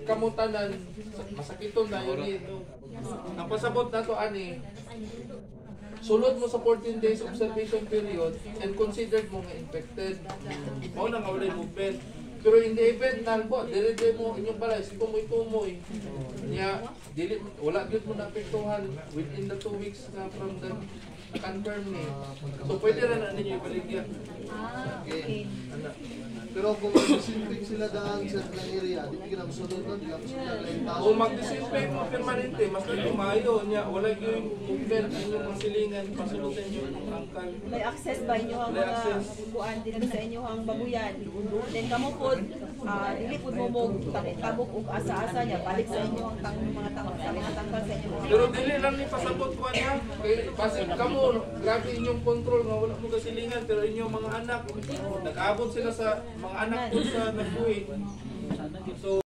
kamutanan masakiton na yun. Ang pasabot na to ani, sulod mo sa 14 days observation period and considered mo nga infected. Mao na nga walay movement. Pero in the event na po, dire mo inyong balay, tumoy-tumoy. Niya, dili wala gyud mo naapektuhan within the 2 weeks na from the confirm ni. So pwede ra na ninyo ibaligya. Okay. Pero kung mag-disinfect sila daan sa kanilang area, di bigyan ang sunod nun, di lang sila kayong tao. Kung mag-disinfect mo permanente, mas nagtumayo niya, wala yung movement, inyong masilingan, pasulutan nyo yung angkal. May access ba inyo ang mga kuan dito sa inyo ang babuyan? Then kamo pod dili pod mo tabok ug asa-asa niya balik sa inyo ang mga tangkal sa inyo. Pero dili lang ni pasabot ko niya. Kay basin kamo, grabe inyong control nga wala mo kasilingan, pero inyong mga anak nag-abot sila sa mga anak ko sa nagbuhi. So